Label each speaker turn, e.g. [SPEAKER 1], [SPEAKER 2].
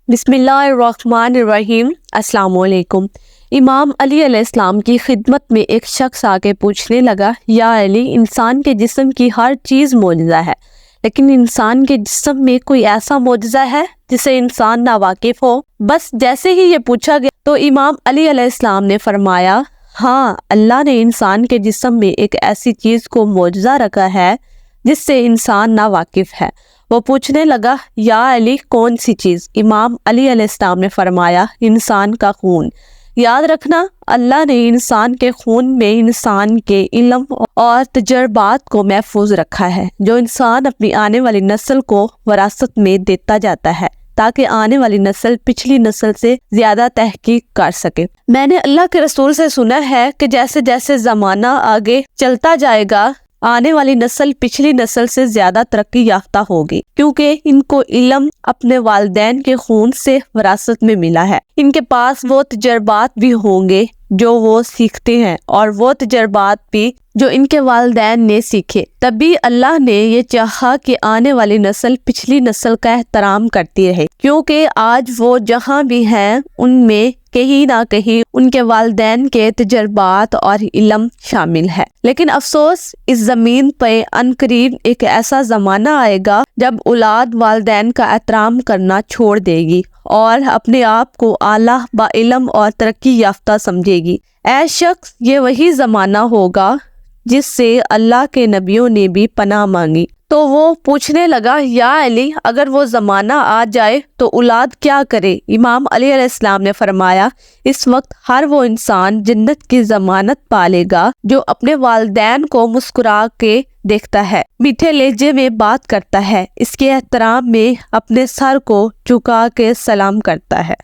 [SPEAKER 1] بسم اللہ الرحمن الرحیم۔ السلام علیکم۔ امام علی علیہ السلام کی خدمت میں ایک شخص آ کے پوچھنے لگا، یا علی، انسان کے جسم کی ہر چیز معجزہ ہے، لیکن انسان کے جسم میں کوئی ایسا معجزہ ہے جسے انسان ناواقف ہو؟ بس جیسے ہی یہ پوچھا گیا تو امام علی علیہ السلام نے فرمایا، ہاں، اللہ نے انسان کے جسم میں ایک ایسی چیز کو معجزہ رکھا ہے جس سے انسان ناواقف ہے۔ وہ پوچھنے لگا، یا علی، کون سی چیز؟ امام علی علیہ السلام نے فرمایا، انسان کا خون۔ یاد رکھنا، اللہ نے انسان کے خون میں انسان کے علم اور تجربات کو محفوظ رکھا ہے، جو انسان اپنی آنے والی نسل کو وراثت میں دیتا جاتا ہے تاکہ آنے والی نسل پچھلی نسل سے زیادہ تحقیق کر سکے۔ میں نے اللہ کے رسول سے سنا ہے کہ جیسے جیسے زمانہ آگے چلتا جائے گا، آنے والی نسل پچھلی نسل سے زیادہ ترقی یافتہ ہوگی، کیونکہ ان کو علم اپنے والدین کے خون سے وراثت میں ملا ہے۔ ان کے پاس وہ تجربات بھی ہوں گے جو وہ سیکھتے ہیں، اور وہ تجربات بھی جو ان کے والدین نے سیکھے۔ تبھی اللہ نے یہ چاہا کہ آنے والی نسل پچھلی نسل کا احترام کرتی رہے، کیونکہ آج وہ جہاں بھی ہیں ان میں کہیں نہ کہیں ان کے والدین کے تجربات اور علم شامل ہے۔ لیکن افسوس، اس زمین پہ عنقریب ایک ایسا زمانہ آئے گا جب اولاد والدین کا احترام کرنا چھوڑ دے گی اور اپنے آپ کو اعلیٰ با علم اور ترقی یافتہ سمجھے گی۔ اے شخص، یہ وہی زمانہ ہوگا جس سے اللہ کے نبیوں نے بھی پناہ مانگی۔ تو وہ پوچھنے لگا، یا علی، اگر وہ زمانہ آ جائے تو اولاد کیا کرے؟ امام علی علیہ السلام نے فرمایا، اس وقت ہر وہ انسان جنت کی ضمانت پالے گا جو اپنے والدین کو مسکرا کے دیکھتا ہے، میٹھے لہجے میں بات کرتا ہے، اس کے احترام میں اپنے سر کو جھکا کے سلام کرتا ہے۔